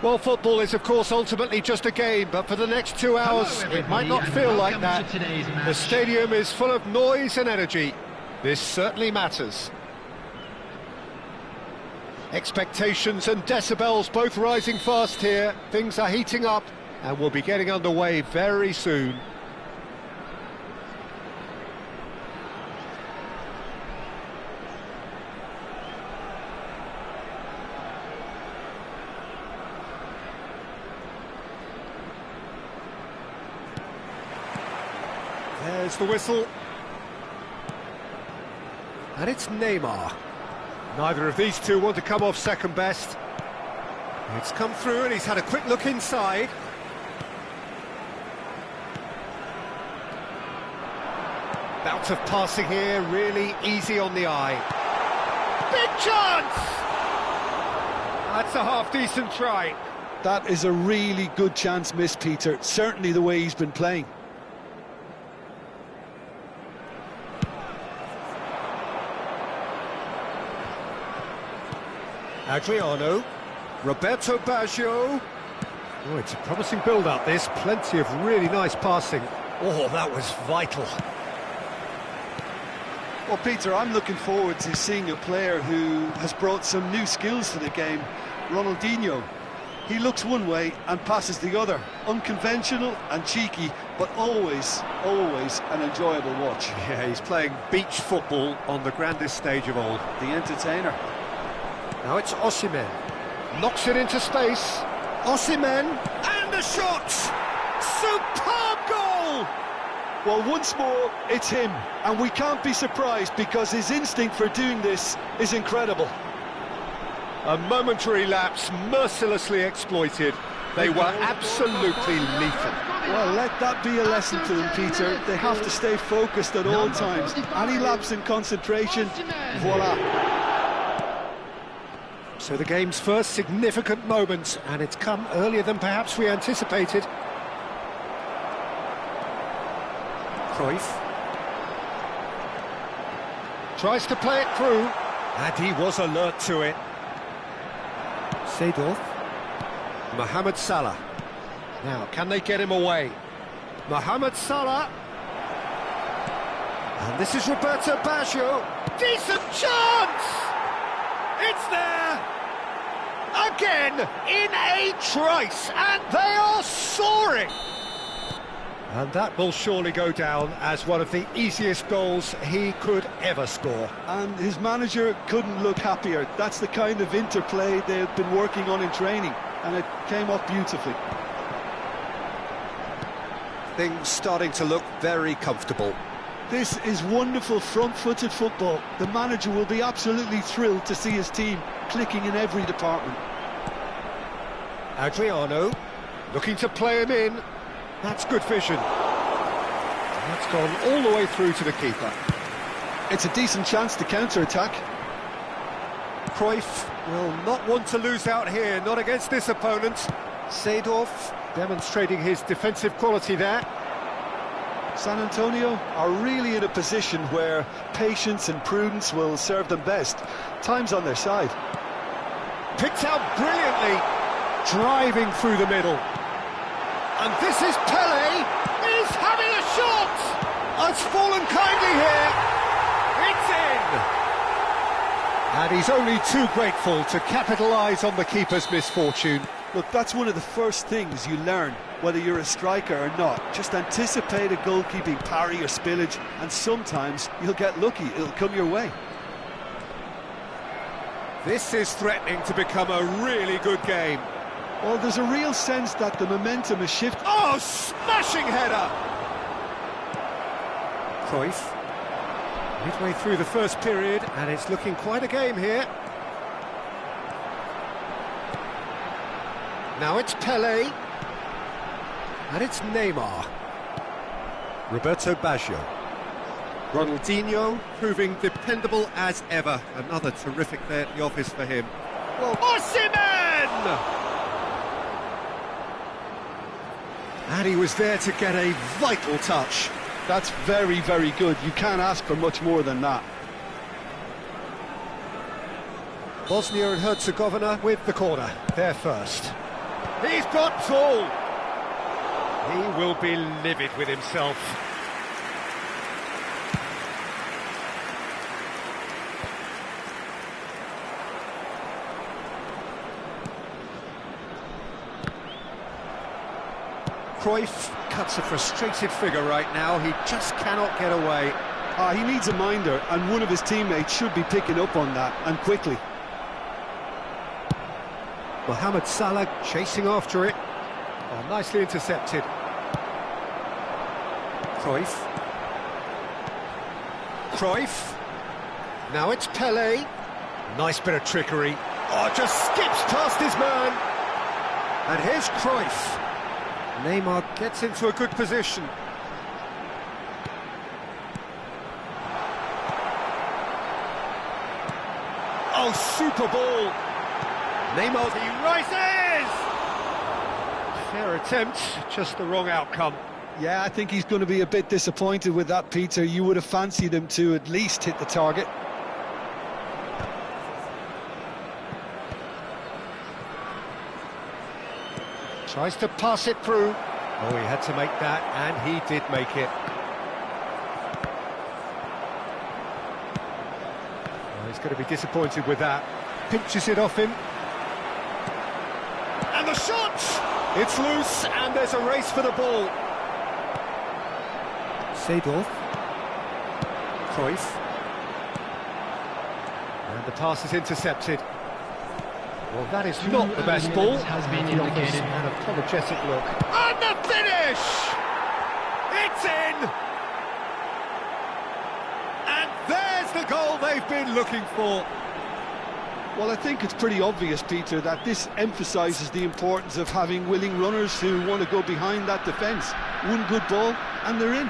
Well, football is, of course, ultimately just a game, but for the next 2 hours, it might not feel like that. The stadium is full of noise and energy. This certainly matters. Expectations and decibels both rising fast here. Things are heating up, and we'll be getting underway very soon. There's the whistle. And it's Neymar. Neither of these two want to come off second best. It's come through and he's had a quick look inside. Bout of passing here, really easy on the eye. Big chance! That's a half-decent try. That is a really good chance missed, Peter. Certainly the way he's been playing. Adriano, Roberto Baggio. Oh, it's a promising build-up, this. Plenty of really nice passing. Oh, that was vital. Well, Peter, I'm looking forward to seeing a player who has brought some new skills to the game. Ronaldinho. He looks one way and passes the other. Unconventional and cheeky, but always, always an enjoyable watch. Yeah, he's playing beach football on the grandest stage of all. The entertainer. Now it's Osimhen. Knocks it into space. Osimhen, and the shot! Superb goal! Well, once more, it's him. And we can't be surprised because his instinct for doing this is incredible. A momentary lapse, mercilessly exploited. They were absolutely lethal. Well, let that be a lesson to them, Peter. They have to stay focused at all times. Any lapse in concentration, voila. So the game's first significant moment, and it's come earlier than perhaps we anticipated. Cruyff tries to play it through, and he was alert to it. Seedorf, Mohamed Salah. Now, can they get him away? Mohamed Salah. And this is Roberto Baggio. Decent chance! It's there! Again, in a trice, and they are soaring! And that will surely go down as one of the easiest goals he could ever score. And his manager couldn't look happier. That's the kind of interplay they've been working on in training, and it came off beautifully. Things starting to look very comfortable. This is wonderful front-footed football. The manager will be absolutely thrilled to see his team clicking in every department. Adriano, looking to play him in. That's good vision. And that's gone all the way through to the keeper. It's a decent chance to counter-attack. Cruyff will not want to lose out here, not against this opponent. Seedorf demonstrating his defensive quality there. San Antonio are really in a position where patience and prudence will serve them best. Time's on their side. Picked out brilliantly, driving through the middle. And this is Pele, he's having a shot! It's fallen kindly here, it's in! And he's only too grateful to capitalise on the keeper's misfortune. Look, that's one of the first things you learn, whether you're a striker or not. Just anticipate a goalkeeping parry or spillage, and sometimes you'll get lucky, it'll come your way. This is threatening to become a really good game. Well, there's a real sense that the momentum is shifting. Oh, smashing header! Cruyff, midway through the first period, and it's looking quite a game here. Now it's Pele, and it's Neymar. Roberto Baggio. Ronaldinho proving dependable as ever. Another terrific day at the office for him. Well, Osimhen! And he was there to get a vital touch. That's very, very good. You can't ask for much more than that. Bosnia and Herzegovina with the corner. They're first. He's got tall. He will be livid with himself. Cruyff cuts a frustrated figure right now. He just cannot get away. He needs a minder, and one of his teammates should be picking up on that, and quickly. Mohamed Salah chasing after it. Oh, nicely intercepted. Cruyff. Cruyff. Now it's Pelé. Nice bit of trickery. Oh, just skips past his man. And here's Cruyff. Neymar gets into a good position. Oh, super ball. Neymar, he rises! Fair attempt, just the wrong outcome. Yeah, I think he's going to be a bit disappointed with that, Peter. You would have fancied him to at least hit the target. Tries to pass it through. Oh, he had to make that, and he did make it. Oh, he's going to be disappointed with that. Pinches it off him. And the shot! It's loose, and there's a race for the ball. Seedorf. Cruyff. And the pass is intercepted. Well, that is not the best ball. Has been indicated. An apologetic look. And the finish! It's in! And there's the goal they've been looking for. Well, I think it's pretty obvious, Peter, that this emphasises the importance of having willing runners who want to go behind that defence. One good ball, and they're in.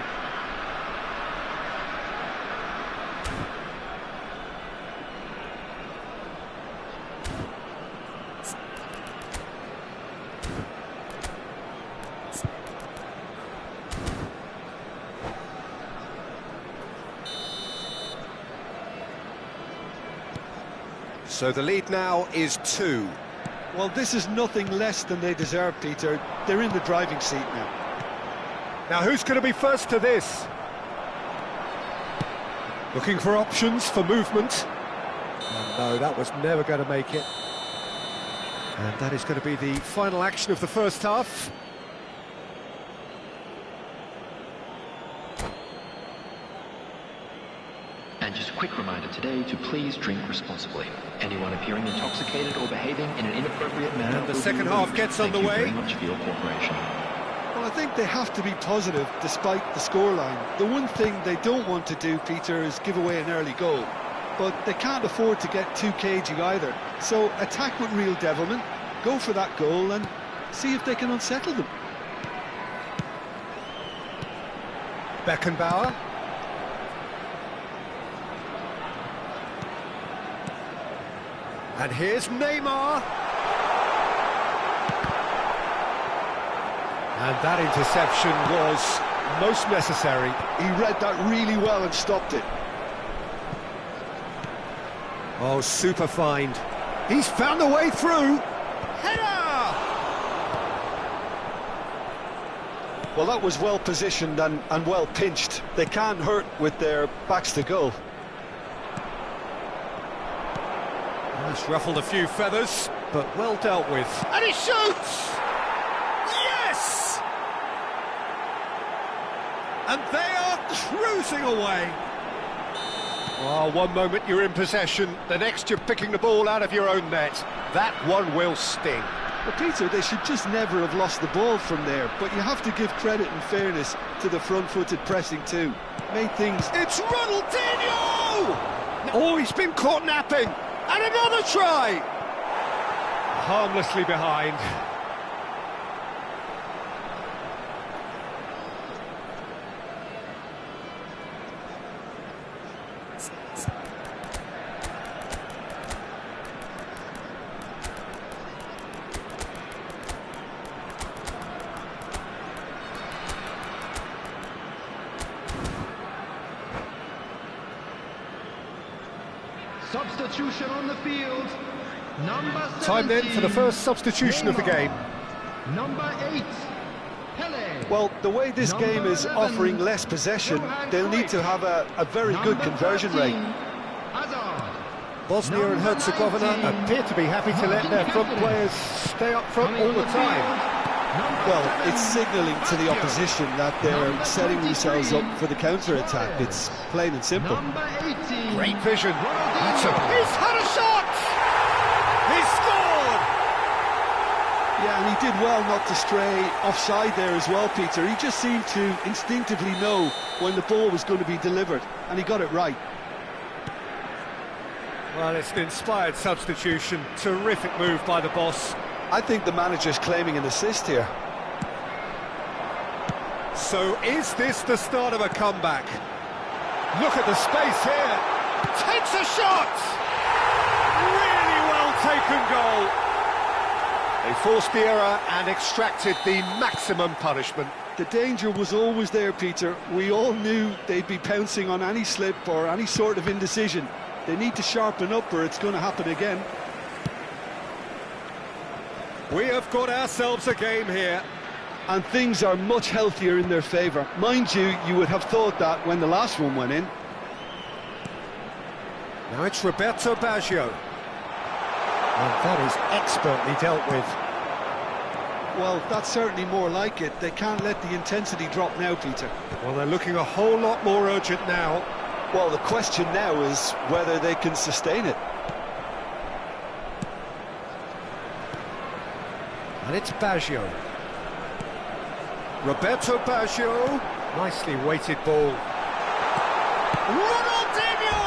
So the lead now is 2. Well, this is nothing less than they deserve, Peter. They're in the driving seat now. Now who's going to be first to this? Looking for options, for movement. Oh, no, that was never going to make it. And that is going to be the final action of the first half. And just a quick reminder today to please drink responsibly. Anyone appearing intoxicated or behaving in an inappropriate manner. And the second half gets underway. Thank you very much for your cooperation. Well, I think they have to be positive despite the scoreline. The one thing they don't want to do, Peter, is give away an early goal. But they can't afford to get too cagey either. So attack with real devilment, go for that goal and see if they can unsettle them. Beckenbauer. And here's Neymar. And that interception was most necessary. He read that really well and stopped it. Oh, super find. He's found a way through. Header! Well, that was well positioned and well pinched. They can't hurt with their backs to goal. That's ruffled a few feathers, but well dealt with. And he shoots! Yes! And they are cruising away. Oh, one moment you're in possession, the next you're picking the ball out of your own net. That one will sting. Well, Peter, they should just never have lost the ball from there, but you have to give credit and fairness to the front-footed pressing too. Made things... It's Ronaldinho! Oh, he's been caught napping. And another try! Harmlessly behind. Substitution on the field. Number 17. Time then for the first substitution of the game. Number 8, Pele. Well, the way this game is offering less possession, they'll need to have a very good conversion rate. Bosnia and Herzegovina appear to be happy to let their front players stay up front all the time. Well, it's signalling to the opposition that they're setting themselves up for the counter-attack. It's plain and simple. Great vision. He's had a shot! He's scored! Yeah, and he did well not to stray offside there as well, Peter. He just seemed to instinctively know when the ball was going to be delivered, and he got it right. Well, it's an inspired substitution. Terrific move by the boss. I think the manager's claiming an assist here. So is this the start of a comeback? Look at the space here. Takes a shot! Really well taken goal. They forced the error and extracted the maximum punishment. The danger was always there, Peter. We all knew they'd be pouncing on any slip or any sort of indecision. They need to sharpen up or it's going to happen again. We have got ourselves a game here. And things are much healthier in their favour. Mind you, you would have thought that when the last one went in. Now it's Roberto Baggio. And that is expertly dealt with. Well, that's certainly more like it. They can't let the intensity drop now, Peter. Well, they're looking a whole lot more urgent now. Well, the question now is whether they can sustain it. And it's Baggio. Roberto Baggio. Nicely weighted ball. Ronaldinho!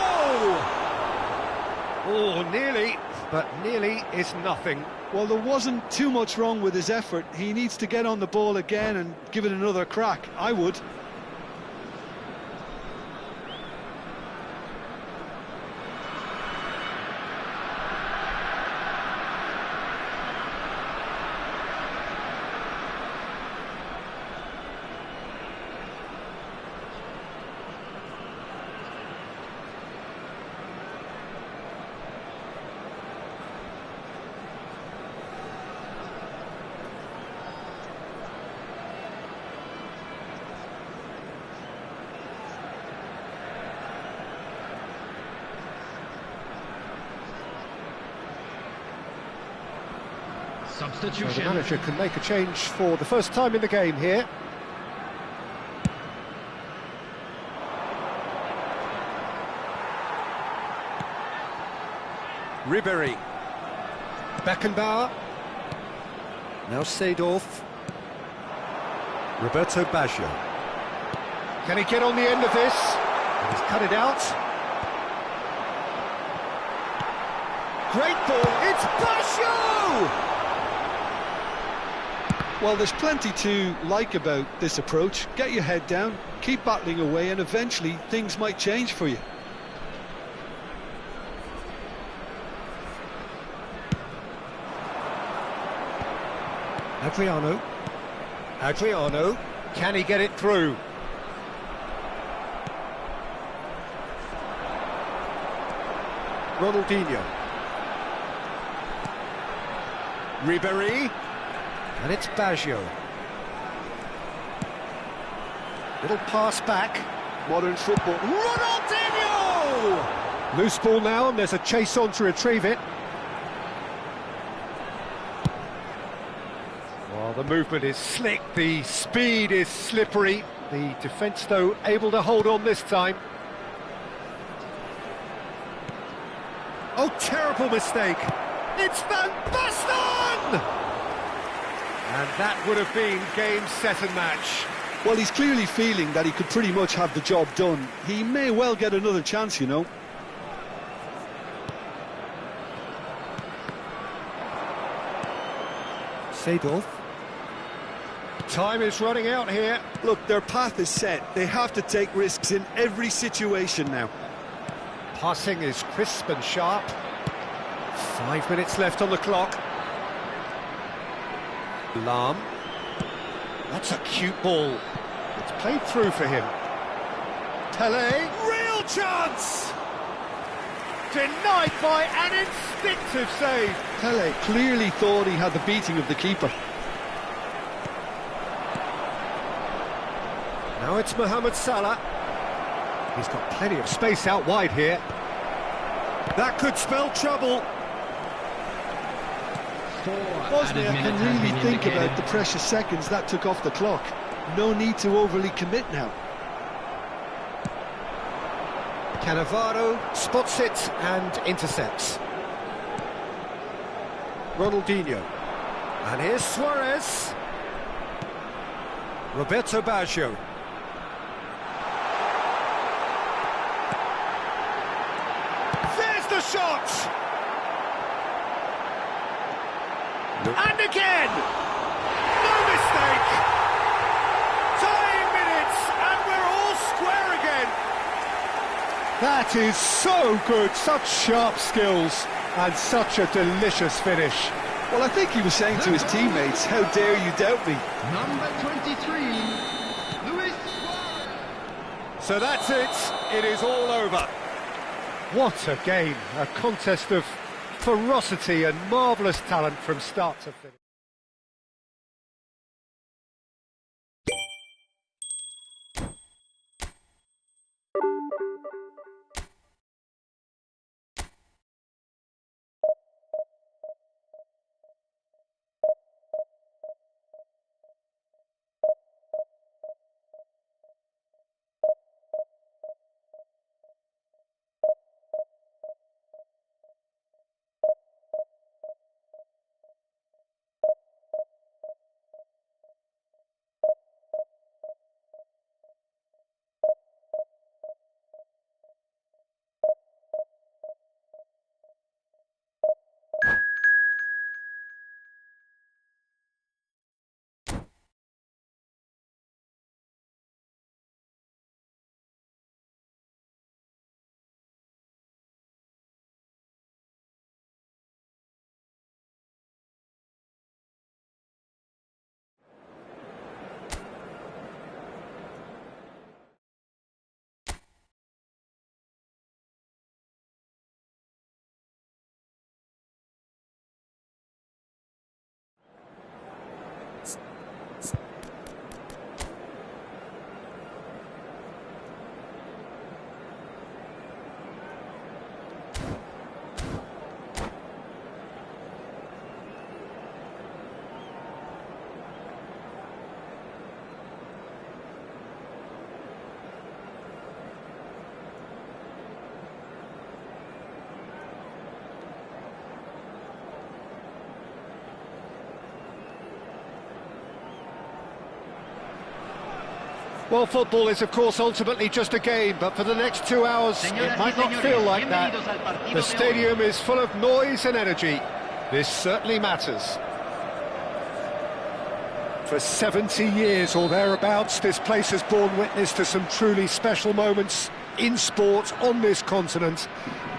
Oh, nearly, but nearly is nothing. Well, there wasn't too much wrong with his effort. He needs to get on the ball again and give it another crack. I would. Substitution. So the manager can make a change for the first time in the game here. Ribéry. Beckenbauer. Now Seedorf. Roberto Baggio. Can he get on the end of this? He's cut it out. Great ball, it's Baggio! Well, there's plenty to like about this approach. Get your head down, keep battling away, and eventually things might change for you. Adriano, can he get it through? Ronaldinho. Ribéry. And it's Baggio. Little pass back. Modern football. Ronaldinho! Loose ball now, and there's a chase on to retrieve it. Well, the movement is slick, the speed is slippery. The defence, though, able to hold on this time. Oh, terrible mistake. It's Van Basten! And that would have been game, set and match. Well, he's clearly feeling that he could pretty much have the job done. He may well get another chance, you know. Seedorf. Time is running out here. Look, their path is set. They have to take risks in every situation now. Passing is crisp and sharp. 5 minutes left on the clock. Lahm. That's a cute ball. It's played through for him. Pele. Real chance! Denied by an instinctive save. Pele clearly thought he had the beating of the keeper. Now it's Mohamed Salah. He's got plenty of space out wide here. That could spell trouble. Bosnia can really think about the precious seconds that took off the clock. No need to overly commit now. Cannavaro spots it and intercepts. Ronaldinho. And here's Suarez. Roberto Baggio. There's the shot! And again! No mistake! Tying minutes, and we're all square again! That is so good, such sharp skills, and such a delicious finish. Well, I think he was saying to his teammates, how dare you doubt me? Number 23, Luis Suarez. So that's it, it is all over. What a game, a contest of ferocity and marvellous talent from start to finish. Well, football is, of course, ultimately just a game, but for the next 2 hours, it might not feel like that. The stadium is full of noise and energy. This certainly matters. For 70 years or thereabouts, this place has borne witness to some truly special moments in sport on this continent.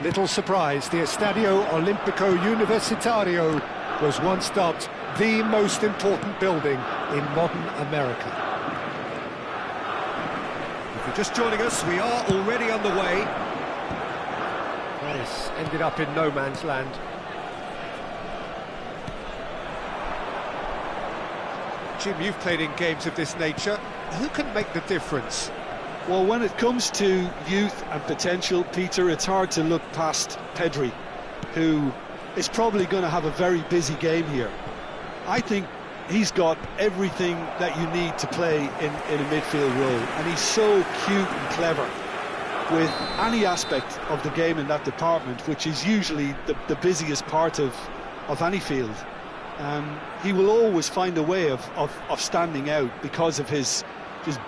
Little surprise, the Estadio Olimpico Universitario was once dubbed the most important building in modern America. If you're just joining us, we are already underway. This ended up in no man's land. Jim, you've played in games of this nature. Who can make the difference? Well, when it comes to youth and potential, Peter, it's hard to look past Pedri, who is probably going to have a very busy game here. I think he's got everything that you need to play in a midfield role, and he's so cute and clever with any aspect of the game in that department, which is usually the busiest part of any field. He will always find a way of standing out because of his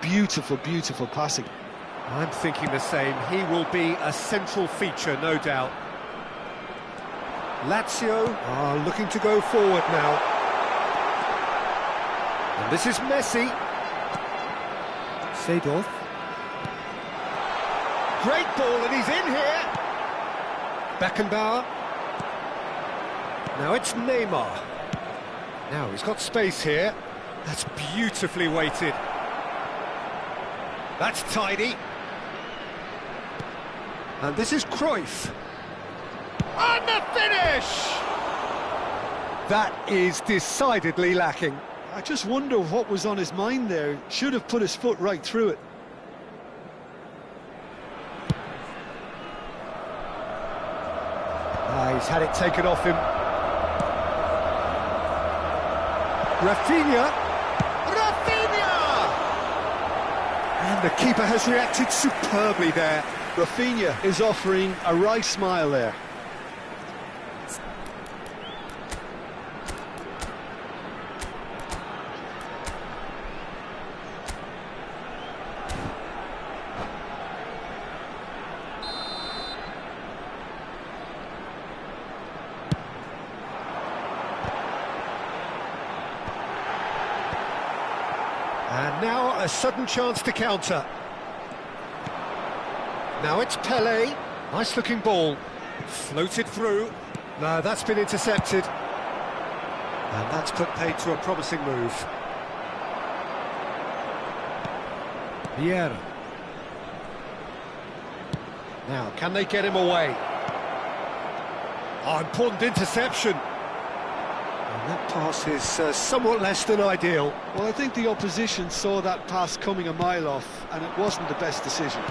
beautiful, beautiful passing. I'm thinking the same. He will be a central feature, no doubt. Lazio are looking to go forward now. And this is Messi. Seedorf. Great ball, and he's in here. Beckenbauer. Now it's Neymar. Now he's got space here. That's beautifully weighted. That's tidy. And this is Cruyff. And the finish! That is decidedly lacking. I just wonder what was on his mind there. Should have put his foot right through it. He's had it taken off him. Rafinha! And the keeper has reacted superbly there. Rafinha is offering a wry smile there. And now a sudden chance to counter. Now it's Pelé. Nice looking ball. Floated through. No, that's been intercepted. And that's put paid to a promising move. Vieira. Now, can they get him away? Oh, important interception. And that pass is somewhat less than ideal. Well, I think the opposition saw that pass coming a mile off, and it wasn't the best decision.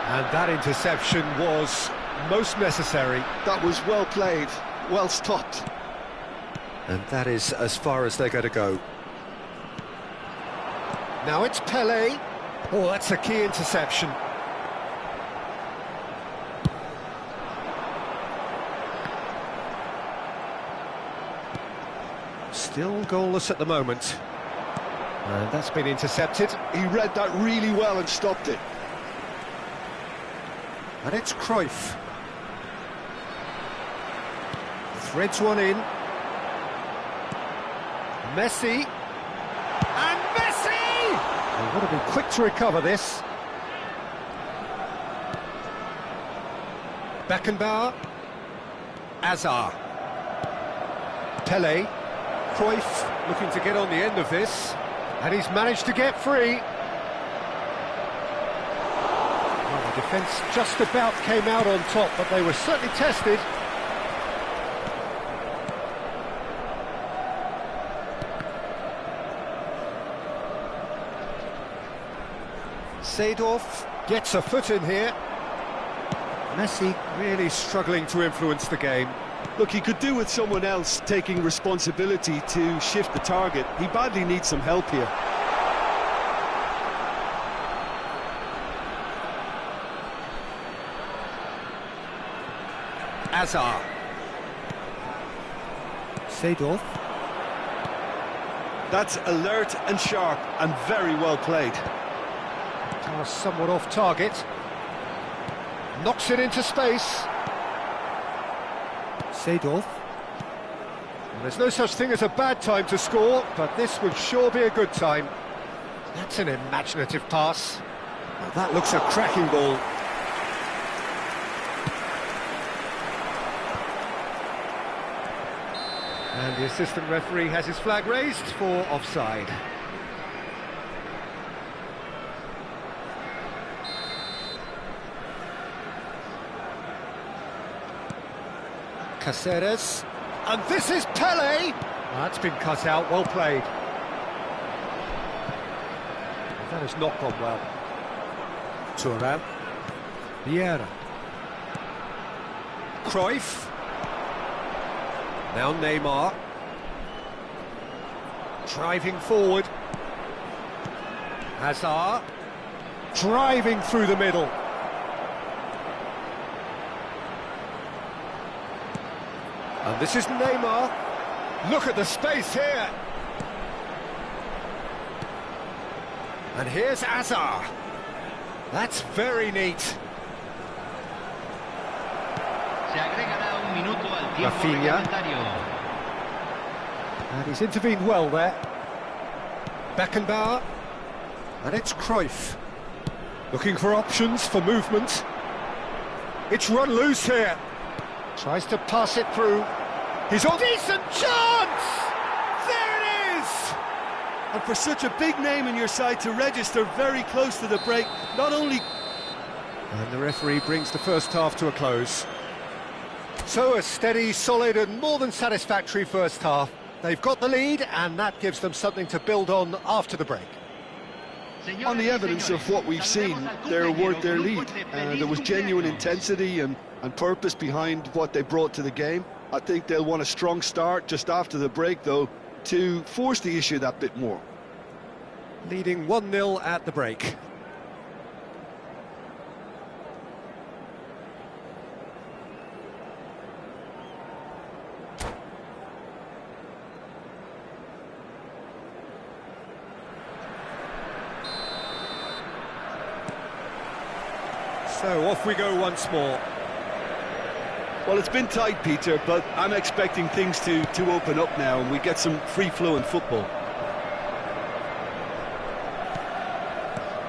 And that interception was most necessary. That was well played, well stopped. And that is as far as they're going to go. Now it's Pelé. Oh, that's a key interception. Still goalless at the moment. And that's been intercepted. He read that really well and stopped it. And it's Cruyff. Threads one in. Messi. And Messi! They want to be quick to recover this. Beckenbauer. Hazard. Pelé. Cruyff looking to get on the end of this. And he's managed to get free. Well, the defence just about came out on top, but they were certainly tested. Seedorf gets a foot in here. Messi really struggling to influence the game. Look, he could do with someone else taking responsibility to shift the target. He badly needs some help here. Hazard. Seedorf. That's alert and sharp and very well played. Pass somewhat off target. Knocks it into space. Seedorf. Well, there's no such thing as a bad time to score, but this would sure be a good time. That's an imaginative pass. Well, that looks a cracking ball. And the assistant referee has his flag raised for offside. Caceres, and this is Pelé. That's been cut out, well played. That has not gone well. Thuram. Vieira. Cruyff. Now Neymar. Driving forward. Hazard. Driving through the middle. And this is Neymar. Look at the space here. And here's Hazard. That's very neat. Se agregará un minuto al tiempo Rafinha. reglamentario. And he's intervened well there. Beckenbauer. And it's Cruyff. Looking for options for movement. It's run loose here. Tries to pass it through. He's on. Decent chance! There it is! And for such a big name in your side to register very close to the break, not only... And the referee brings the first half to a close. So a steady, solid and more than satisfactory first half. They've got the lead, and that gives them something to build on after the break. On the evidence of what we've seen, they're worth their lead. There was genuine intensity and purpose behind what they brought to the game. I think they'll want a strong start just after the break, though, to force the issue that bit more. Leading 1-0 at the break. So off we go once more. Well, it's been tight, Peter, but I'm expecting things to open up now and we get some free-flowing football.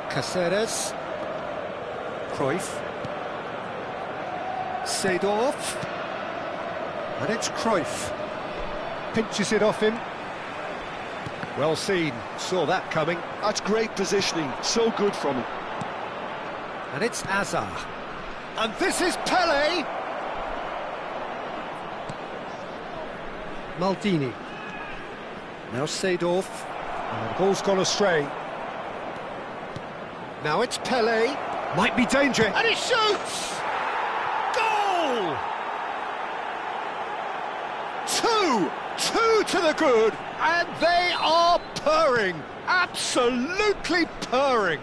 Caceres. Cruyff. Seedorf. And it's Cruyff. Pinches it off him. Well seen, saw that coming. That's great positioning, so good from him. And it's Azar. And this is Pele! Maldini. Now Seedorf. And the ball's gone astray. Now it's Pele. Might be danger. And he shoots! Goal! Two to the good. And they are purring. Absolutely purring.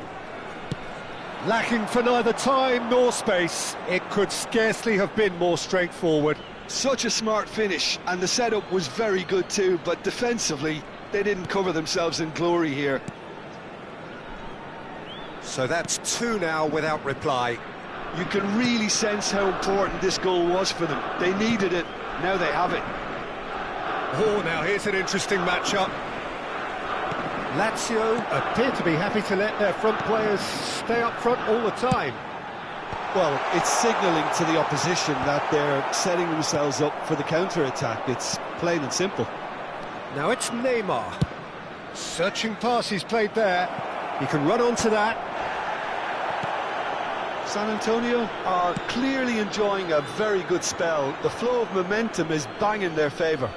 Lacking for neither time nor space. It could scarcely have been more straightforward. Such a smart finish, and the setup was very good too, but defensively, they didn't cover themselves in glory here. So that's 2 now without reply. You can really sense how important this goal was for them. They needed it, now they have it. Oh, now here's an interesting matchup. Lazio appear to be happy to let their front players stay up front all the time. Well, it's signalling to the opposition that they're setting themselves up for the counter-attack. It's plain and simple. Now it's Neymar. Searching pass he's played there. He can run onto that. San Antonio are clearly enjoying a very good spell. The flow of momentum is bang in their favour.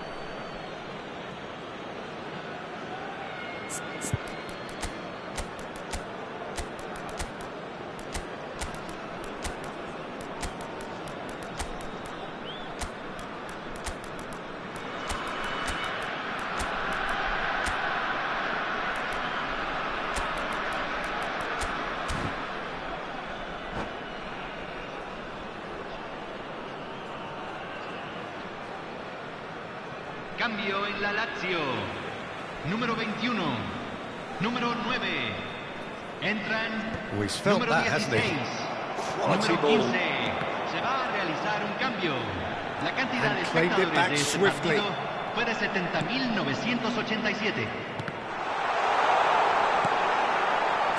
Cambio en la Lazio. Número 21. Número 9. Entran. Oh, he's felt número that, hasn't he? 16. Quality Número ball. 15. Se va a realizar un cambio. La cantidad And de claimed it espectadores back de este swiftly. partido fue de 70.987.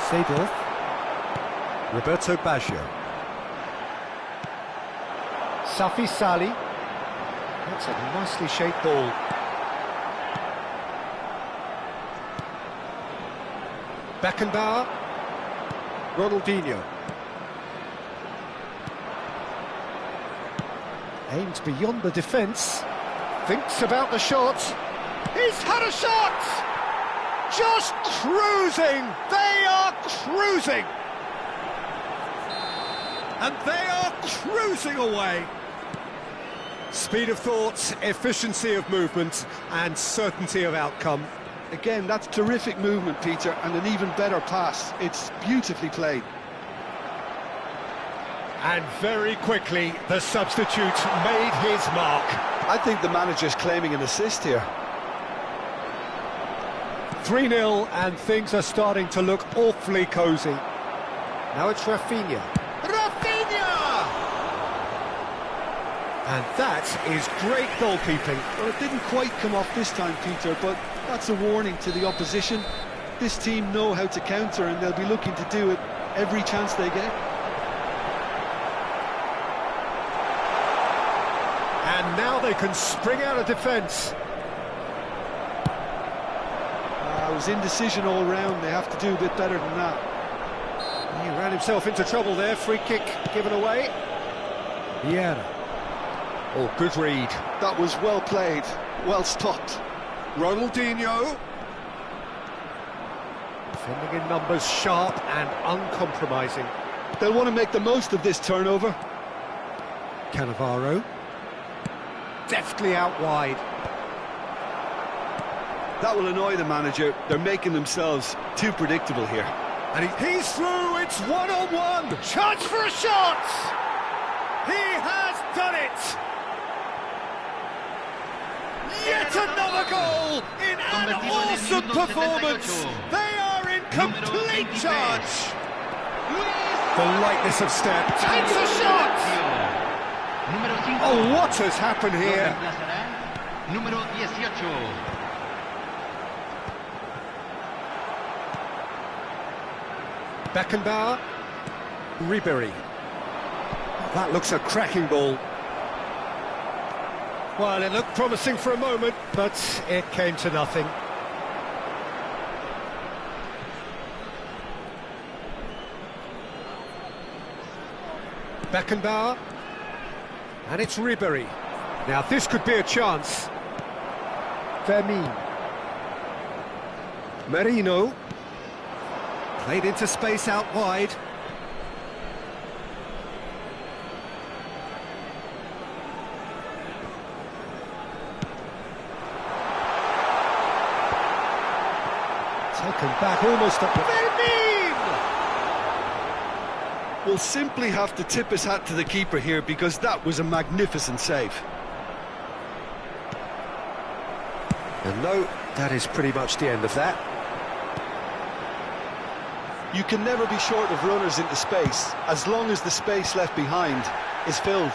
Seedorf. Roberto Baggio. Safi Sali. That's a nicely shaped ball. Beckenbauer. Ronaldinho. Aims beyond the defence. Thinks about the shot. He's had a shot! Just cruising! They are cruising! And they are cruising away! Speed of thought, efficiency of movement, and certainty of outcome. Again, that's terrific movement, Peter, and an even better pass. It's beautifully played. And very quickly, the substitute made his mark. I think the manager's claiming an assist here. 3-0, and things are starting to look awfully cosy. Now it's Rafinha. Rafinha! And that is great goalkeeping. Well, it didn't quite come off this time, Peter, but that's a warning to the opposition. This team know how to counter, and they'll be looking to do it every chance they get. And now they can spring out of defence. It was indecision all round. They have to do a bit better than that. He ran himself into trouble there. Free kick given away. Vieira. Oh, good read. That was well played, well stopped. Ronaldinho. Defending in numbers, sharp and uncompromising. They'll want to make the most of this turnover. Cannavaro. Deftly out wide. That will annoy the manager. They're making themselves too predictable here. And he's through, it's one-on-one. Chance for a shot! He has done it! Yet another goal in an awesome performance! They are in complete charge! The lightness of step, takes a shot! Oh, what has happened here? Número 18. Beckenbauer, Ribery. That looks a cracking ball. Well, it looked promising for a moment, but it came to nothing. Beckenbauer, and it's Ribery. Now this could be a chance. Firmino. Merino. Played into space out wide. Taken back almost up. We'll simply have to tip his hat to the keeper here because that was a magnificent save. And no, that is pretty much the end of that. You can never be short of runners into space, as long as the space left behind is filled.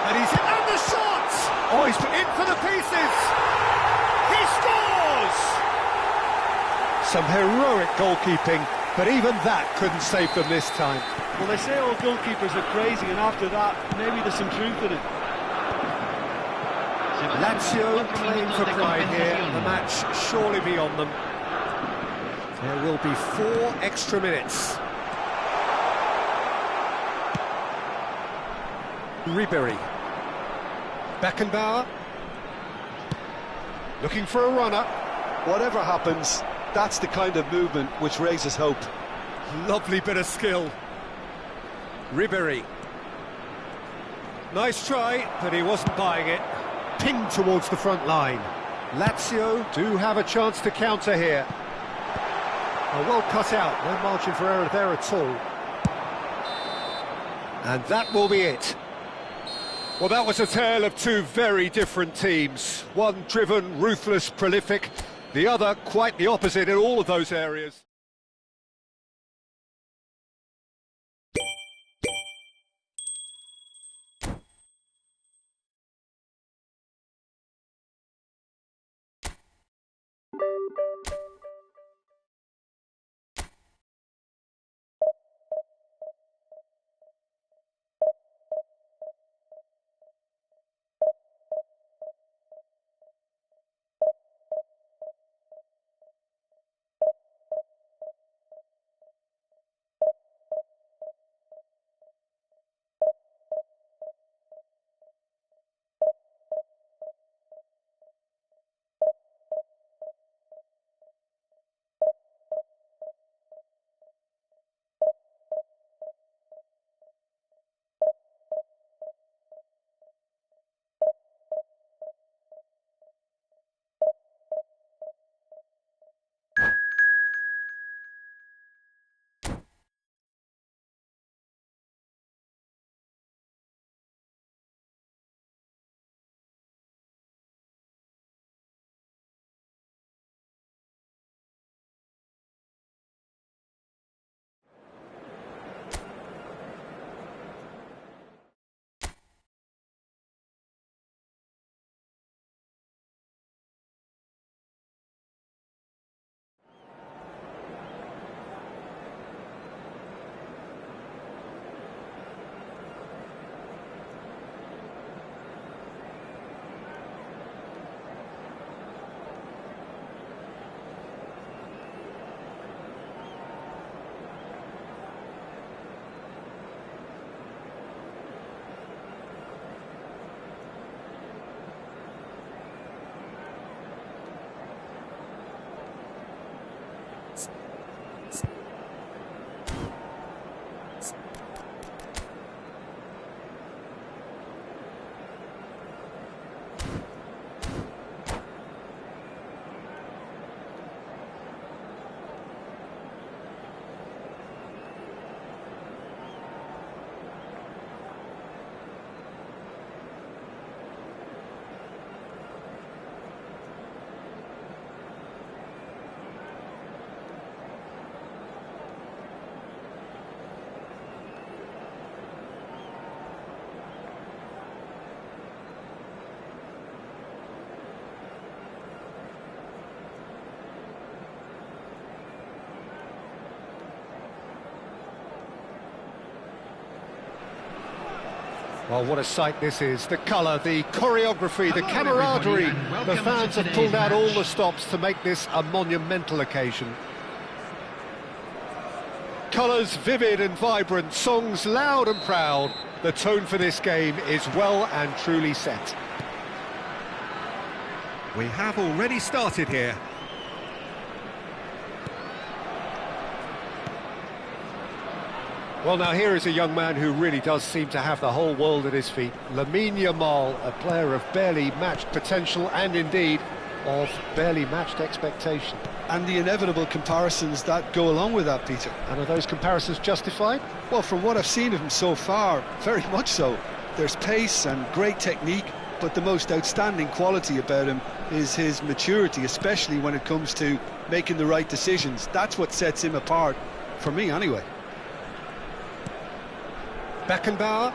And he's in, and the shot! Oh, he's in for the pieces! He scores! Some heroic goalkeeping, but even that couldn't save them this time. Well, they say all goalkeepers are crazy, and after that, maybe there's some truth in it. Lazio playing for pride here, the match surely beyond them. There will be 4 extra minutes. Ribery. Beckenbauer. Looking for a runner. Whatever happens, that's the kind of movement which raises hope. Lovely bit of skill. Ribery. Nice try, but he wasn't buying it. Pinged towards the front line. Lazio do have a chance to counter here. Well cut out, no margin for error there at all. And that will be it. Well, that was a tale of 2 very different teams. One driven, ruthless, prolific. The other quite the opposite in all of those areas. Well, what a sight this is. The colour, the choreography, the Hello, camaraderie. everybody, and The welcome fans to have pulled today's out all match. the stops to make this a monumental occasion. Colours vivid and vibrant, songs loud and proud. The tone for this game is well and truly set. We have already started here. Well, now here is a young man who really does seem to have the whole world at his feet. Lamine Yamal, a player of barely matched potential and indeed of barely matched expectation. And the inevitable comparisons that go along with that, Peter. And are those comparisons justified? Well, from what I've seen of him so far, very much so. There's pace and great technique, but the most outstanding quality about him is his maturity, especially when it comes to making the right decisions. That's what sets him apart, for me anyway. Beckenbauer.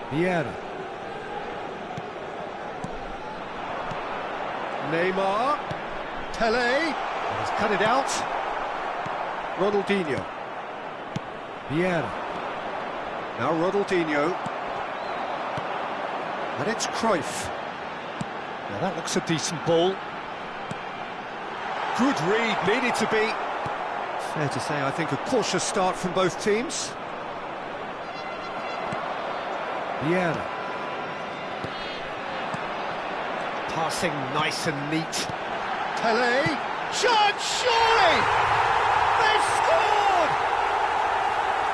Vieira. Neymar. Pelé. He's cut it out. Ronaldinho. Vieira. Now Ronaldinho. And it's Cruyff. Now that looks a decent ball. Good read, needed to be. Fair to say, I think, a cautious start from both teams. Vieira. Passing nice and neat. Pelé. Chance, surely! They've scored!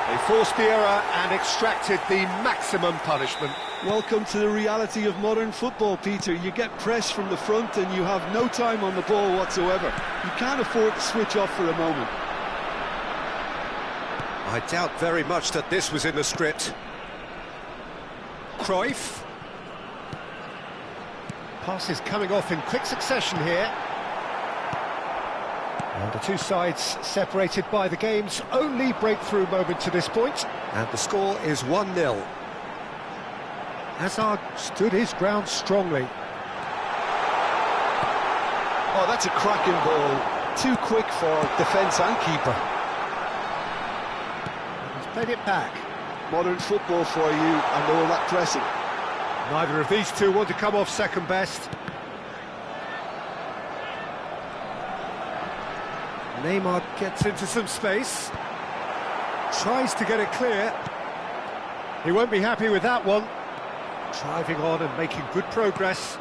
They forced the error and extracted the maximum punishment. Welcome to the reality of modern football, Peter. You get pressed from the front and you have no time on the ball whatsoever. You can't afford to switch off for a moment. I doubt very much that this was in the script. Cruyff. Passes coming off in quick succession here. And the two sides separated by the game's only breakthrough moment to this point. And the score is 1-0. Hazard stood his ground strongly. Oh, that's a cracking ball. Too quick for defence and keeper. He's played it back. Modern football for you and all that pressing. Neither of these two want to come off second best. Neymar gets into some space. Tries to get it clear. He won't be happy with that one. Driving on and making good progress.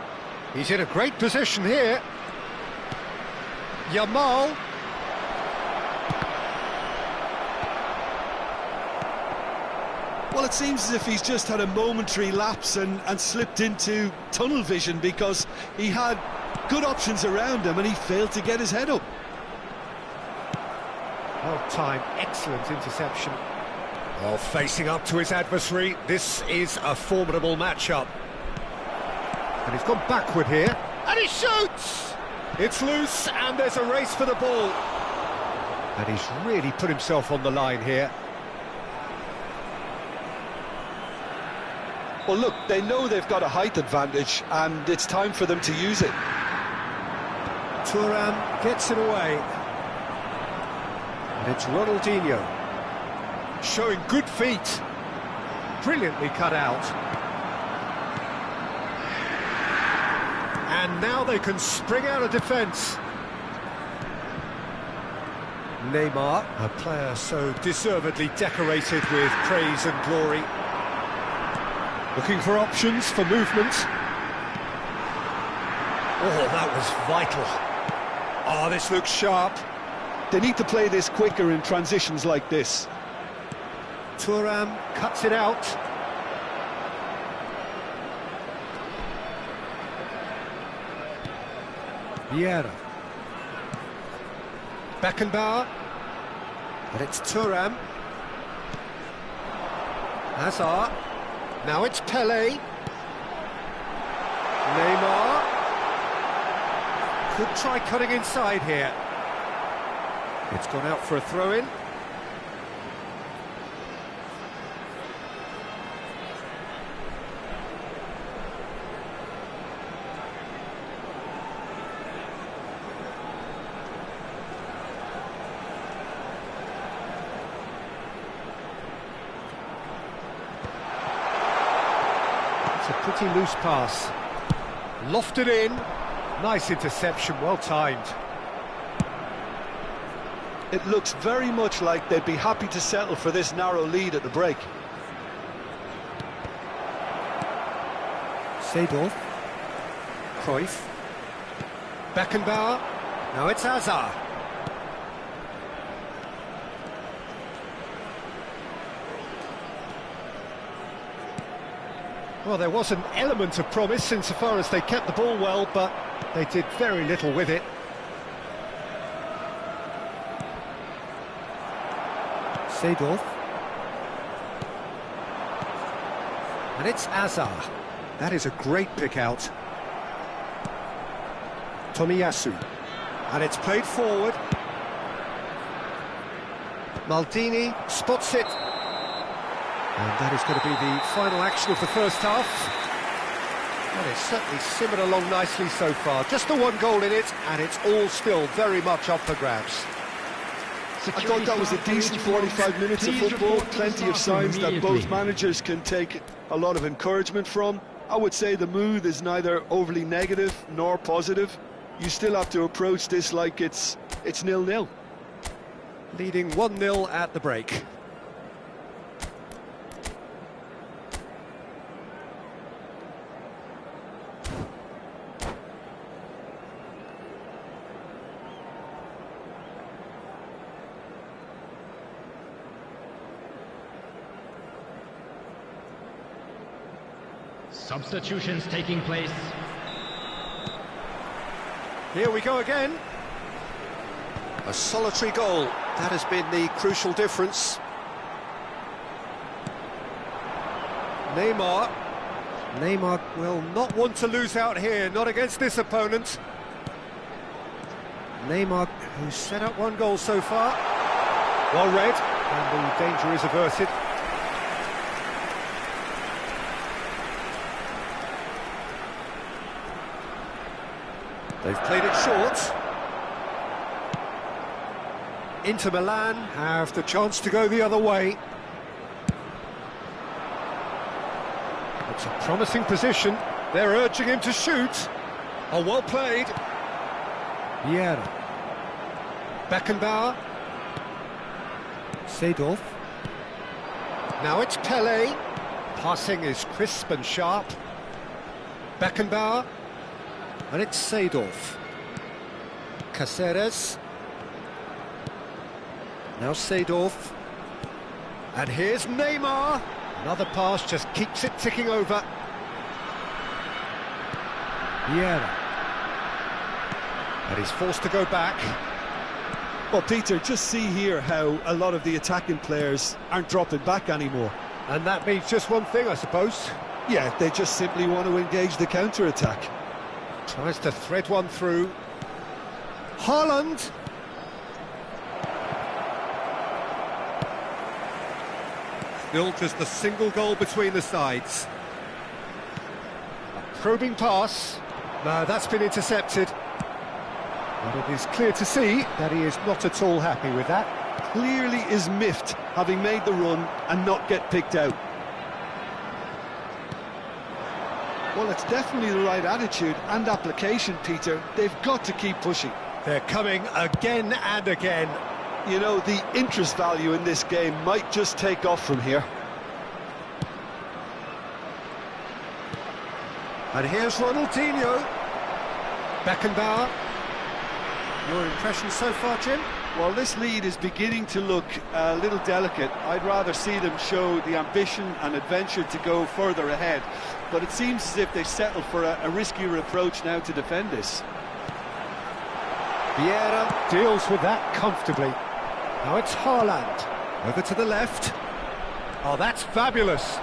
He's in a great position here. Yamal. Well, it seems as if he's just had a momentary lapse and slipped into tunnel vision because he had good options around him and he failed to get his head up. Well timed, excellent interception. Well, facing up to his adversary, this is a formidable matchup. And he's gone backward here. And he shoots! It's loose and there's a race for the ball. And he's really put himself on the line here. Well, look, they know they've got a height advantage and it's time for them to use it. Thuram gets it away. And it's Ronaldinho. Showing good feet. Brilliantly cut out. And now they can spring out of defence. Neymar, a player so deservedly decorated with praise and glory. Looking for options for movement. Oh, that was vital. Oh, this looks sharp. They need to play this quicker in transitions like this. Thuram cuts it out. Vieira. Beckenbauer. And it's Thuram. Hazard. Now it's Pelé. Neymar. Could try cutting inside here. It's gone out for a throw-in. It's a pretty loose pass. Lofted in. Nice interception, well timed. It looks very much like they'd be happy to settle for this narrow lead at the break. Seedorf. Cruyff. Beckenbauer. Now it's Hazard. Well, there was an element of promise insofar as they kept the ball well, but they did very little with it. Seedorf. And it's Hazard. That is a great pick out. Tomiyasu. And it's played forward. Maldini spots it. And that is going to be the final action of the first half. Well, it's certainly simmered along nicely so far. Just the one goal in it, and it's all still very much up for grabs. I thought that was a decent 45 minutes of football, plenty of signs that both managers can take a lot of encouragement from. I would say the mood is neither overly negative nor positive. You still have to approach this like it's 0-0. Leading 1-0 at the break. Substitutions taking place. Here we go again. A solitary goal. That has been the crucial difference. Neymar. Neymar will not want to lose out here, not against this opponent. Neymar, who's set up one goal so far. Well read, and the danger is averted. They've played it short. Inter Milan have the chance to go the other way. It's a promising position. They're urging him to shoot. Oh, well played. Vieira. Beckenbauer. Seedorf. Now it's Pelé. Passing is crisp and sharp. Beckenbauer. And it's Seedorf. Caceres. Now Seedorf. And here's Neymar. Another pass just keeps it ticking over. Vieira. And he's forced to go back. Well, Peter, just see here how a lot of the attacking players aren't dropping back anymore. And that means just one thing, I suppose. Yeah, they just simply want to engage the counter-attack. Tries to thread one through. Haaland. Still just the single goal between the sides. A probing pass. No, that's been intercepted. But it is clear to see that he is not at all happy with that. Clearly is miffed, having made the run and not get picked out. Well, it's definitely the right attitude and application, Peter. They've got to keep pushing. They're coming again and again. You know, the interest value in this game might just take off from here. And here's Ronaldinho. Beckenbauer. Your impression so far, Jim? Well, this lead is beginning to look a little delicate. I'd rather see them show the ambition and adventure to go further ahead. But it seems as if they settle for a riskier approach now to defend this. Vieira deals with that comfortably. Now it's Haaland. Over to the left. Oh, that's fabulous.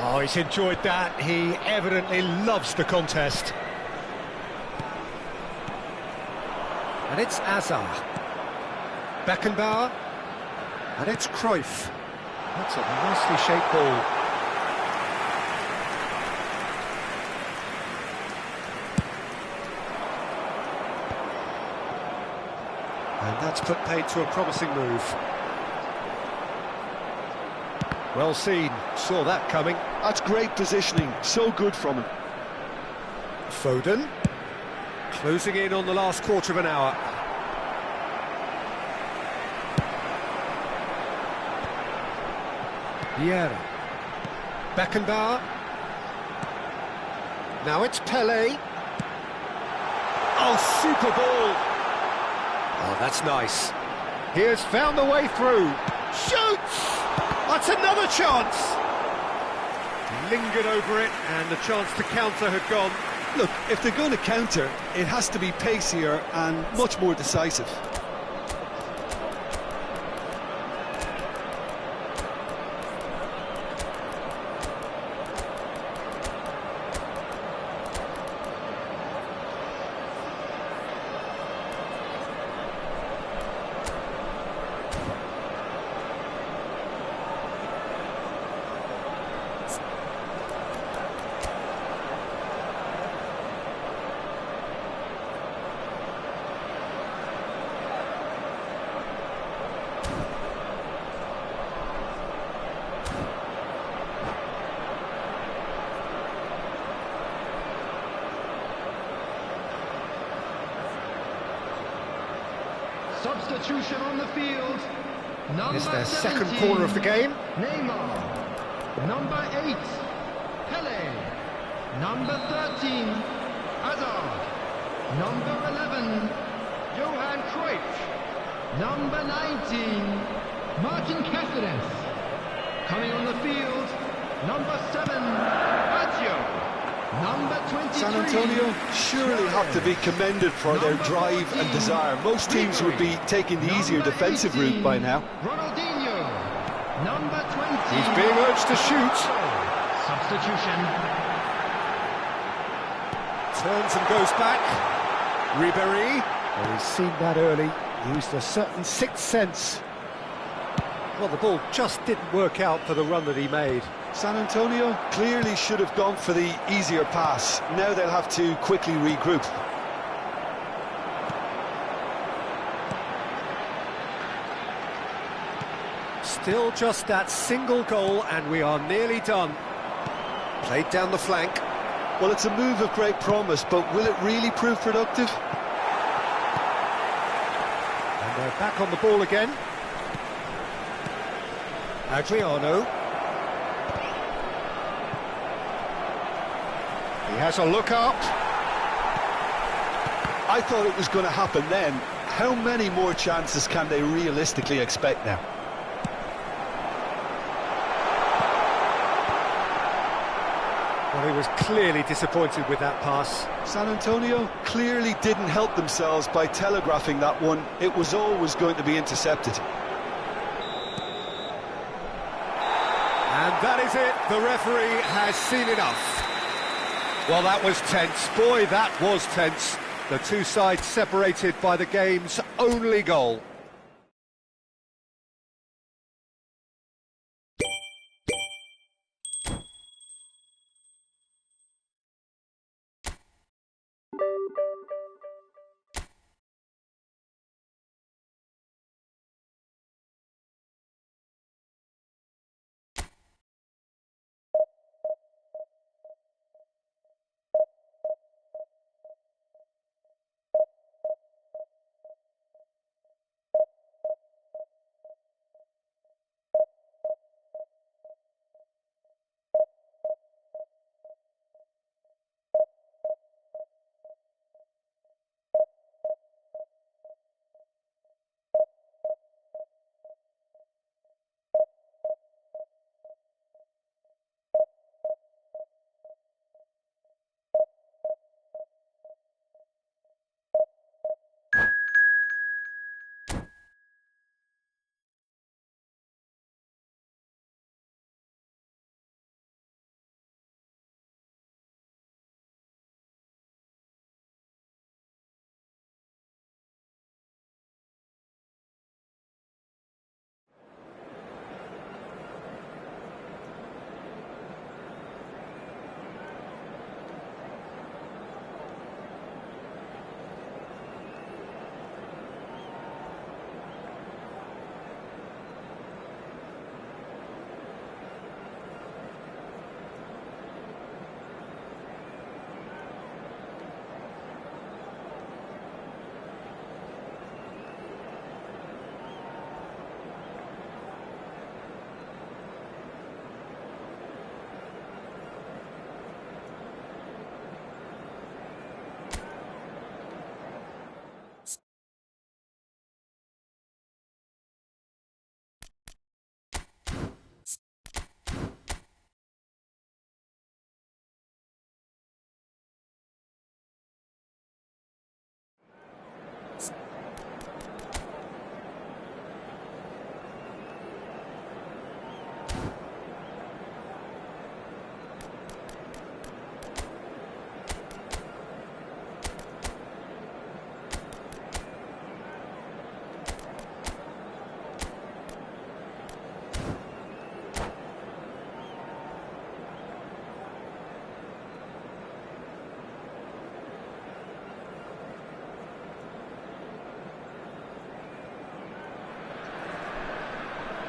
Oh, he's enjoyed that. He evidently loves the contest. And it's Hazard. Beckenbauer. And it's Cruyff. That's a nicely shaped ball. And that's put paid to a promising move. Well seen, saw that coming. That's great positioning, so good from him. Foden, closing in on the last quarter of an hour. Vieira. Beckenbauer. Now it's Pele. Oh, super ball. Oh, that's nice. He has found the way through. Shoots! That's another chance. Lingered over it, and the chance to counter had gone. Look, if they're going to counter, it has to be pacier and much more decisive. Substitution on the field. It's their second corner of the game. Neymar. Number 8, Pele. Number 13, Hazard. Number 11, Johan Cruyff. Number 19, Martin Cáceres. Coming on the field, number 7, Baggio. Number 23. San Antonio surely have to be commended for their drive and desire. Most teams would be taking the easier defensive route by now. Ronaldinho. Number 20. He's being urged to shoot. Substitution. Turns and goes back. Ribéry. Well, he's seen that early. Used a certain sixth sense. Well, the ball just didn't work out for the run that he made. San Antonio clearly should have gone for the easier pass. Now they'll have to quickly regroup. Still just that single goal and we are nearly done. Played down the flank. Well, it's a move of great promise, but will it really prove productive? And they're back on the ball again. Adriano. He has a look up. I thought it was going to happen then. How many more chances can they realistically expect now? Well, he was clearly disappointed with that pass. San Antonio clearly didn't help themselves by telegraphing that one. It was always going to be intercepted. And that is it. The referee has seen enough. Well, that was tense. Boy, that was tense. The two sides separated by the game's only goal.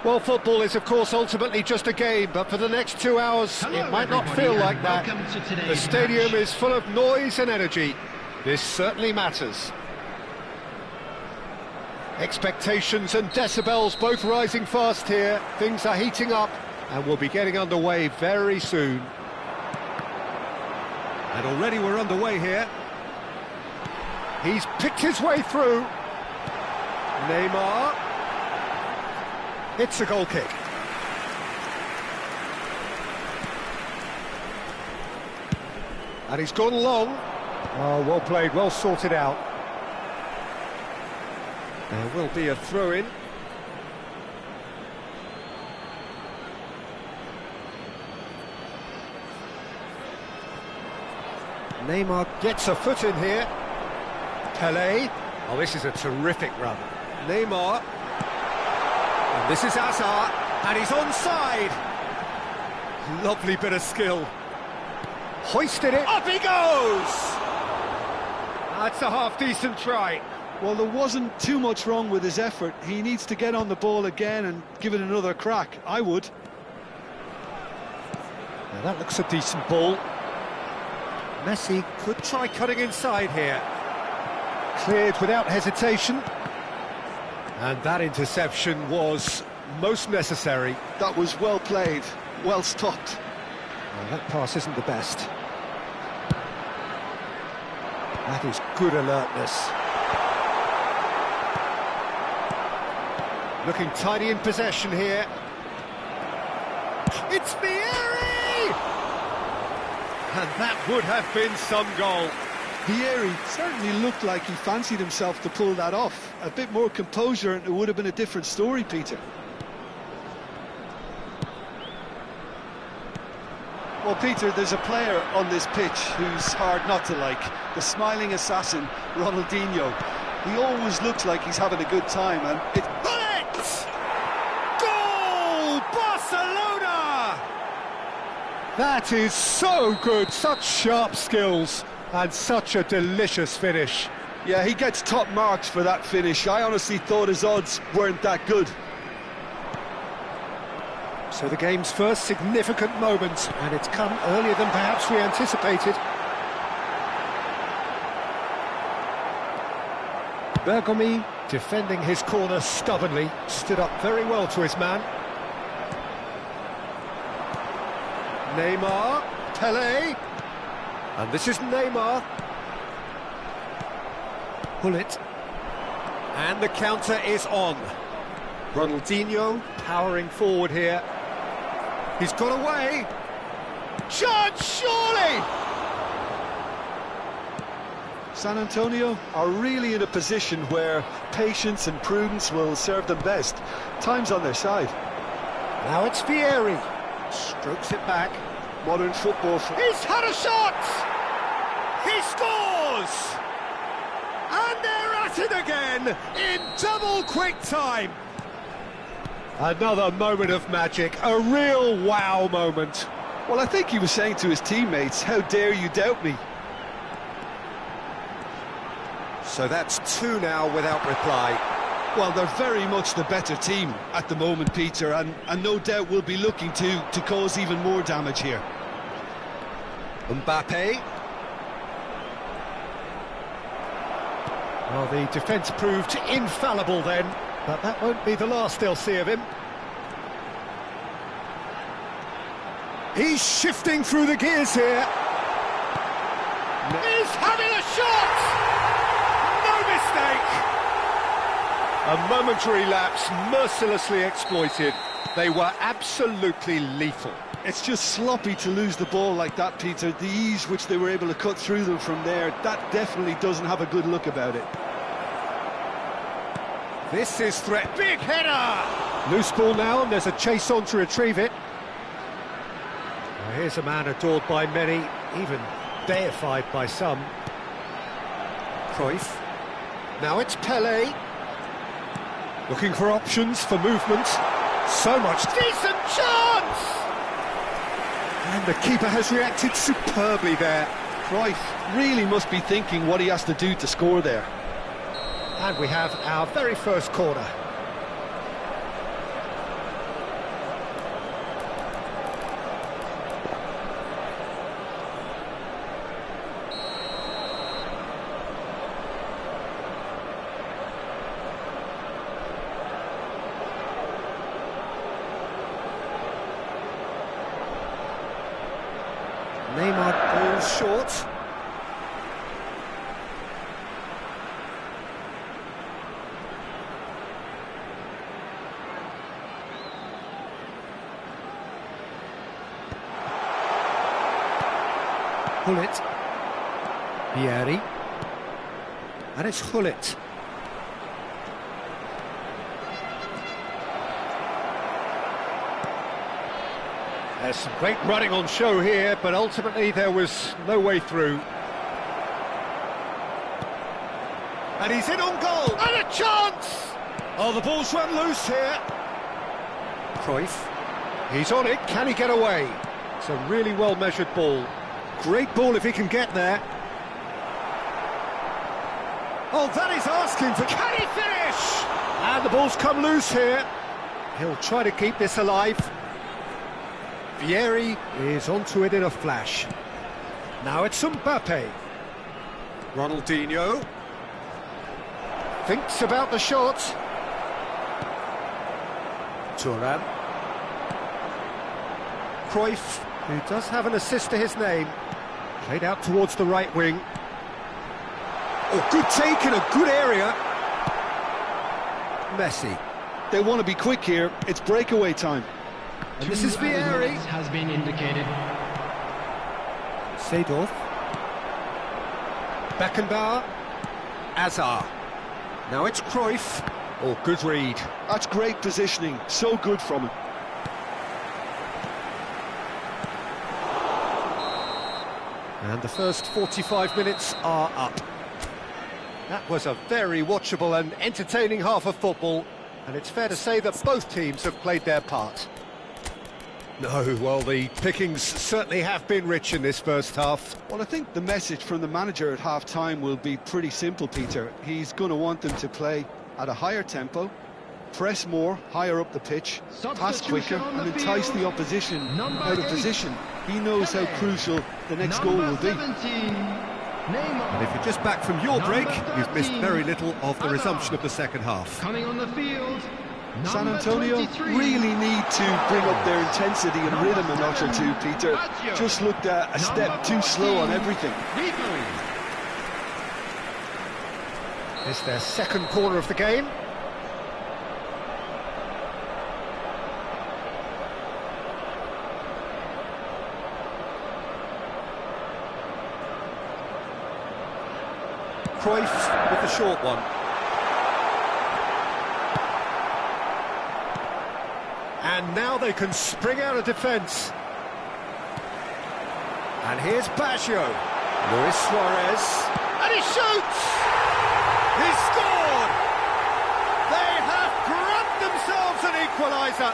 Well, football is, of course, ultimately just a game, but for the next 2 hours, Hello, it might not everybody, feel and like that. welcome to today's The stadium match. is full of noise and energy. This certainly matters. Expectations and decibels both rising fast here. Things are heating up, and we'll be getting underway very soon. And already we're underway here. He's picked his way through. Neymar. It's a goal kick. And he's gone long. Oh, well played, well sorted out. There will be a throw-in. Neymar gets a foot in here. Pelé. Oh, this is a terrific run. Neymar. And this is Hazard. And he's onside. Lovely bit of skill. Hoisted it. Up he goes! That's a half-decent try. Well, there wasn't too much wrong with his effort. He needs to get on the ball again and give it another crack. I would. Now that looks a decent ball. Messi could try cutting inside here. Cleared without hesitation. And that interception was most necessary. That was well played, well stopped. Well, that pass isn't the best. That is good alertness. Looking tidy in possession here. It's Vieri! And that would have been some goal. Vieri certainly looked like he fancied himself to pull that off. A bit more composure and it would have been a different story, Peter. Well, Peter, there's a player on this pitch who's hard not to like. The smiling assassin, Ronaldinho. He always looks like he's having a good time, and it... Bullet! Goal! Barcelona! That is so good, such sharp skills, and such a delicious finish. Yeah, he gets top marks for that finish. I honestly thought his odds weren't that good. So the game's first significant moment, and it's come earlier than perhaps we anticipated. Bergomi, defending his corner stubbornly, stood up very well to his man. Neymar, Pelé, and this is Neymar. Bullet, and the counter is on. Ronaldinho powering forward here. He's got away. Chance, surely! San Antonio are really in a position where patience and prudence will serve them best. Time's on their side. Now it's Vieri. Strokes it back. Modern football... He's had a shot! He scores! And they're at it again in double quick time. Another moment of magic, a real wow moment. Well, I think he was saying to his teammates, how dare you doubt me? So that's two now without reply. Well, they're very much the better team at the moment, Peter, and no doubt will be looking to cause even more damage here. Mbappe. Well, the defence proved infallible then, but that won't be the last they'll see of him. He's shifting through the gears here. He's having a shot! No mistake! A momentary lapse mercilessly exploited. They were absolutely lethal. It's just sloppy to lose the ball like that, Peter. The ease which they were able to cut through them from there, that definitely doesn't have a good look about it. This is threat. Big header! Loose ball now, and there's a chase on to retrieve it. Well, here's a man adored by many, even deified by some. Cruyff. Now it's Pelé. Looking for options for movement. So much. Decent chance! And the keeper has reacted superbly there. Cruyff really must be thinking what he has to do to score there. And we have our very first corner. Neymar ball's short. Hullet. Vieri. And it's Hullet. There's some great running on show here, but ultimately there was no way through. And he's in on goal! And a chance! Oh, the ball's run loose here. Cruyff. He's on it, can he get away? It's a really well-measured ball. Great ball if he can get there. Oh, that is asking for... Can he finish? And the ball's come loose here. He'll try to keep this alive. Vieri is onto it in a flash. Now it's Mbappe. Ronaldinho. Thinks about the shot. Thuram. Cruyff, who does have an assist to his name. Played out towards the right wing. Oh, good take in a good area. Messi. They want to be quick here. It's breakaway time. And this is Vieri. Has been indicated. Seedorf. Beckenbauer. Azar. Now it's Cruyff. Oh, good read. That's great positioning. So good from him. And the first 45 minutes are up. That was a very watchable and entertaining half of football, and it's fair to say that both teams have played their part. No, well, the pickings certainly have been rich in this first half. Well, I think the message from the manager at half-time will be pretty simple, Peter. He's going to want them to play at a higher tempo, press more, higher up the pitch, pass quicker, and entice the opposition out of position. He knows how crucial the next goal will be. And if you're just back from your break, you've missed very little of the resumption of the second half. Coming on the field. San Antonio really need to bring up their intensity and rhythm a notch or two, Peter. Just looked a step too slow on everything. It's their second corner of the game. Cruyff with the short one. And now they can spring out of defence. And here's Baggio. Luis Suarez. And he shoots! He scored! They have grabbed themselves an equaliser.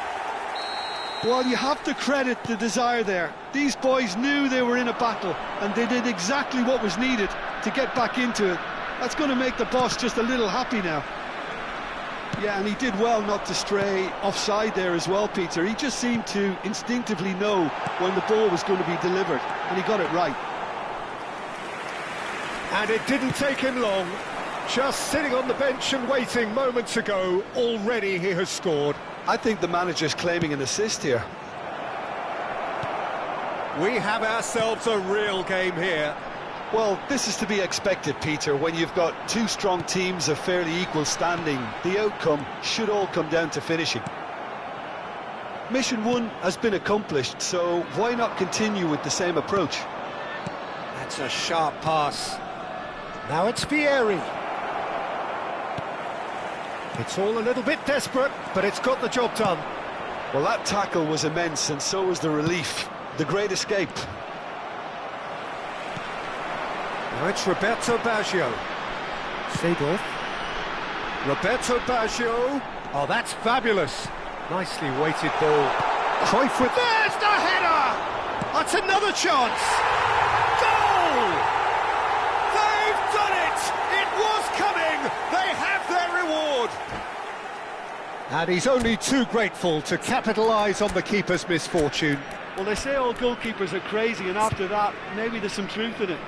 Well, you have to credit the desire there. These boys knew they were in a battle, and they did exactly what was needed to get back into it. That's going to make the boss just a little happy now. Yeah, and he did well not to stray offside there as well, Peter. He just seemed to instinctively know when the ball was going to be delivered, and he got it right. And it didn't take him long. Just sitting on the bench and waiting moments ago, already he has scored. I think the manager's claiming an assist here. We have ourselves a real game here. Well, this is to be expected, Peter. When you've got two strong teams of fairly equal standing, the outcome should all come down to finishing. Mission 1 has been accomplished, so why not continue with the same approach? That's a sharp pass. Now it's Vieri. It's all a little bit desperate, but it's got the job done. Well, that tackle was immense, and so was the relief. The great escape. Now it's Roberto Baggio. Seedorf. Roberto Baggio. Oh, that's fabulous. Nicely weighted ball. Cruyff with... There's the header! That's another chance. Goal! They've done it! It was coming! They have their reward! And he's only too grateful to capitalise on the keeper's misfortune. Well, they say all goalkeepers are crazy, and after that, maybe there's some truth in it.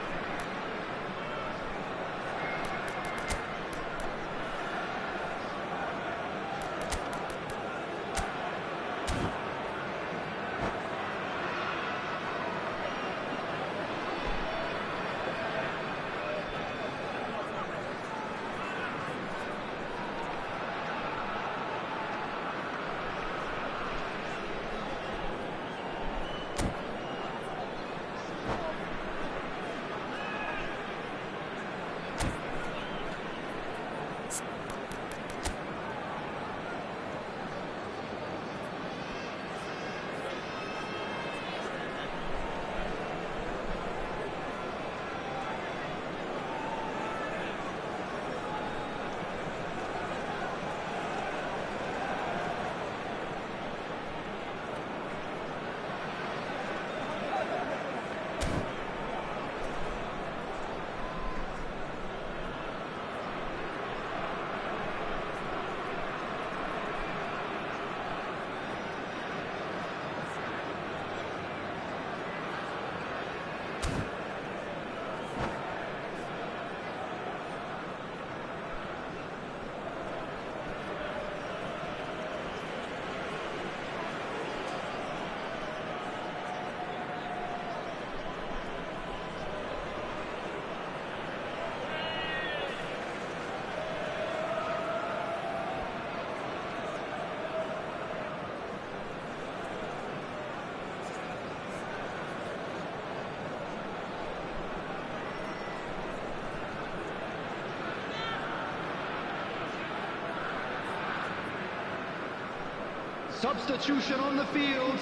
Substitution on the field.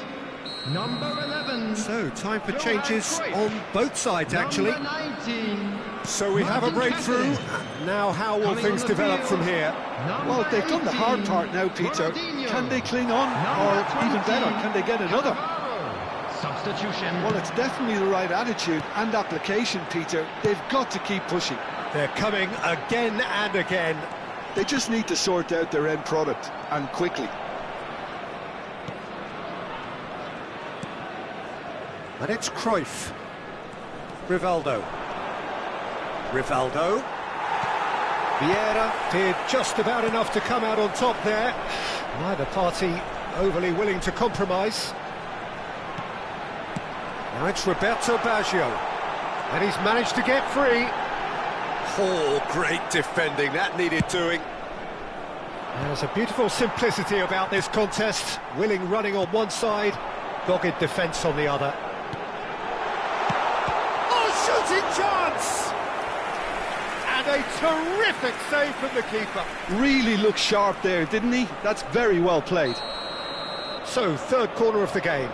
Number 11. So, time for changes on both sides, actually. Number 19. So we have a breakthrough. Now how will things develop from here? Well, they've done the hard part now, Peter. Can they cling on? Or even better, can they get another? Substitution. Well, it's definitely the right attitude and application, Peter. They've got to keep pushing. They're coming again and again. They just need to sort out their end product, and quickly. And it's Cruyff. Rivaldo. Rivaldo. Vieira did just about enough to come out on top there. Neither party overly willing to compromise. Now it's Roberto Baggio. And he's managed to get free. Oh, great defending. That needed doing. There's a beautiful simplicity about this contest. Willing running on one side, dogged defence on the other. Shooting chance! And a terrific save from the keeper. Really looked sharp there, didn't he? That's very well played. So, third corner of the game.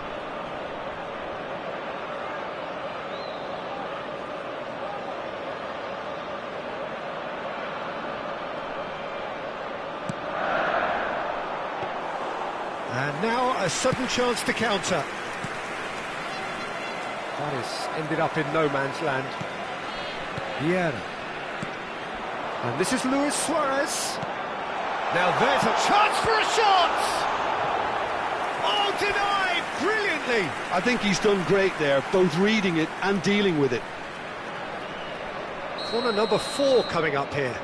And now a sudden chance to counter. That has ended up in no man's land. Vieira. And this is Luis Suarez. Now there's a chance for a shot! Oh, denied brilliantly! I think he's done great there, both reading it and dealing with it. Corner number 4 coming up here.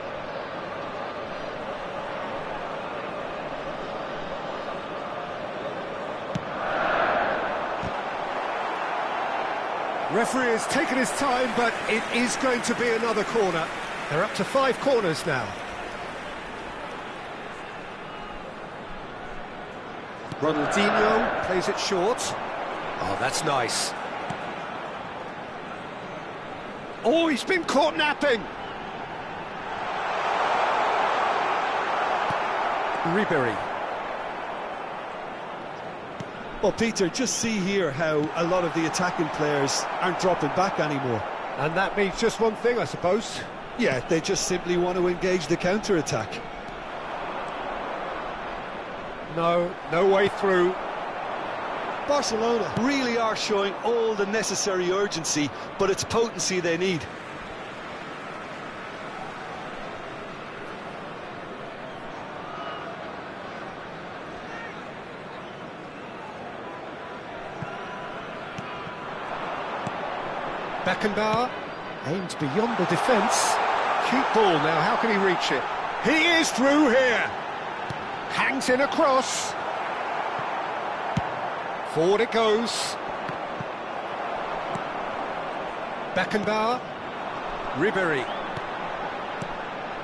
Referee has taken his time, but it is going to be another corner. They're up to 5 corners now. Ronaldinho plays it short. Oh, that's nice. Oh, he's been caught napping. Ribéry. Well, Peter, just see here how a lot of the attacking players aren't dropping back anymore. And that means just one thing, I suppose. Yeah, they just simply want to engage the counter-attack. No way through. Barcelona really are showing all the necessary urgency, but it's potency they need. Beckenbauer aims beyond the defence. Cute ball now, how can he reach it? He is through here. Hangs in a cross. Forward it goes. Beckenbauer. Ribéry.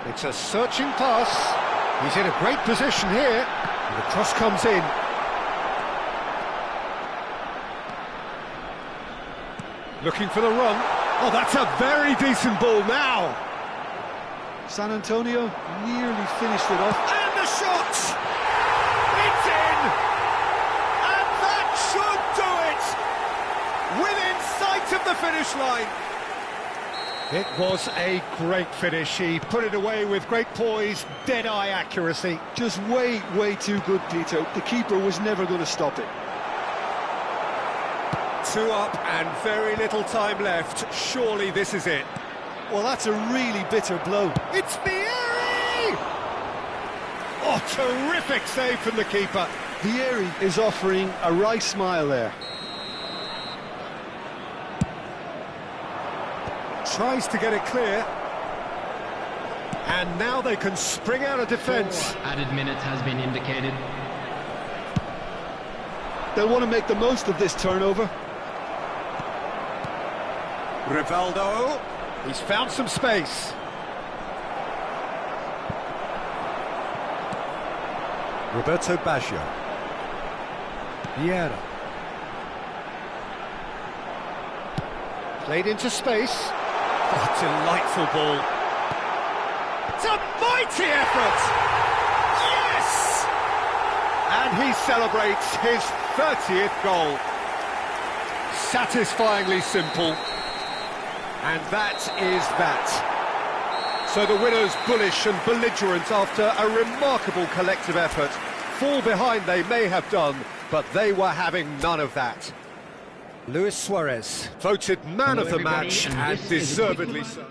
It's a searching pass. He's in a great position here. And the cross comes in. Looking for the run. Oh, that's a very decent ball now. San Antonio nearly finished it off. And the shot! It's in! And that should do it! Within sight of the finish line. It was a great finish. He put it away with great poise, dead-eye accuracy. Just way too good, Peter. The keeper was never going to stop it. 2 up and very little time left. Surely this is it. Well, that's a really bitter blow. It's Vieri! Oh, terrific save from the keeper. Vieri is offering a right smile there. Tries to get it clear. And now they can spring out of defence. Added minutes has been indicated. They'll want to make the most of this turnover. Rivaldo, he's found some space. Roberto Baggio. Vieira. Played into space. Oh, delightful ball. It's a mighty effort! Yes! And he celebrates his 30th goal. Satisfyingly simple. And that is that. So the winners bullish and belligerent after a remarkable collective effort. Fall behind they may have done, but they were having none of that. Luis Suarez, voted man of the match, and deservedly so.